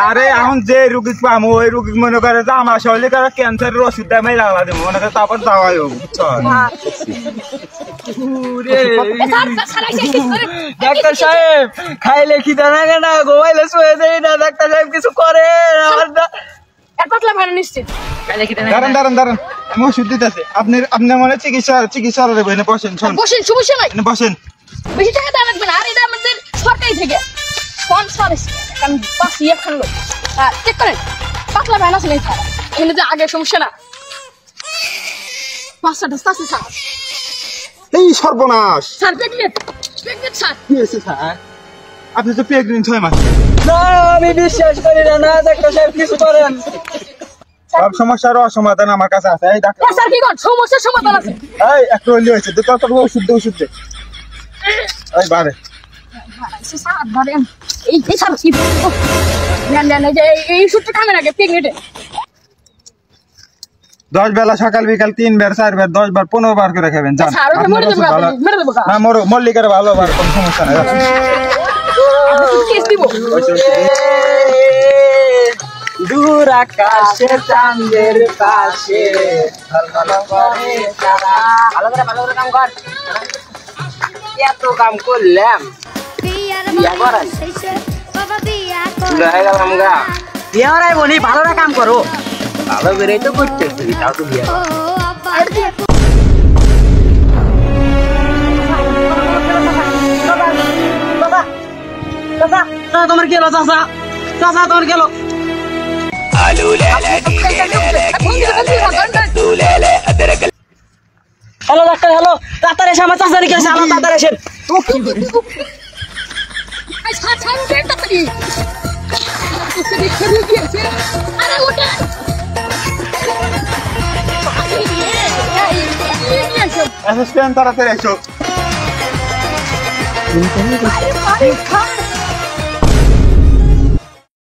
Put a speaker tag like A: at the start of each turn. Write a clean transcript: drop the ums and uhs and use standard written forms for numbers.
A: আরে এখন যে রুগী পাবো ওই রুগী মনে করে যে আমার শরীরে করে ক্যান্সারের ওষুধ দেয় লাগলা দেবো মনে করে তারপর দাওয়াই হবো
B: ডাক্তার সাহেব খাইলে কি দানা কেনা ঘুমাইলে শুয়ে দেয় না ডাক্তার সাহেব কিছু করে আমার না
A: দাঁড়ান আমি ওষুধ দিতেছি আপনার মনে চিকিৎসা বসেন
C: সমস্যা নাই
A: বসেন
C: বেশি টাকা দেওয়া লাগবে না আর এটা আমাদের সরকারি থেকে স্পন্সর কারণ বাস ইয়ে খানলো চেক করেন পাতলা ভ্যান আছে স্যার এখানে যে আগে সমস্যা না পাঁচটা আছে স্যার
A: এই সর্বনাশ
C: স্যার প্রেগনেন্ট স্যার
A: কি হয়েছে স্যার আপনি তো প্রেগনেন্ট 6 মাস
B: না আমি বিশ্বাস করি না ডাক্তার সাহেব কিছু করেন
A: সব সমস্যার সমাধান আমার কাছে আছে এই ডাক্তার
C: স্যার কি কোন সমস্যার সমাধান আছে
A: এই একটু হইলে হয়েছে তো কত ওষুধ দে এই বারে
C: স্যার ধরেন এই স্যার কি নেন যে এই ওষুধটা খাবেন আগে প্রেগনেন্টে
A: 10 বেলা সকাল বিকাল 3 বার 4 বার 10 বার 15 বার করে খাবেন জান
C: স্যার ওটা মরে দেব
A: না মল্লিকার ভালো বার কোনো সমস্যা নাই
C: কেস দিব
B: দূর আকাশে চাঁদের পাশে ভালো করে কাম কর এত কাম করলাম বিয়া করাই গেলাম গা বিয়া করাই বলি ভালো কাম করো ভালো করে তো করতেছি তাও তো বিয়া তোমার গেল চাচা তোমার গেল হ্যালো ডাক্তার হ্যালো তাড়াতাড়ি এসে আমার চাচা নিয়ে আমার তাড়াতাড়ি আসেন
A: অ্যাসিস্ট্যান্ট তাড়াতাড়ি এসো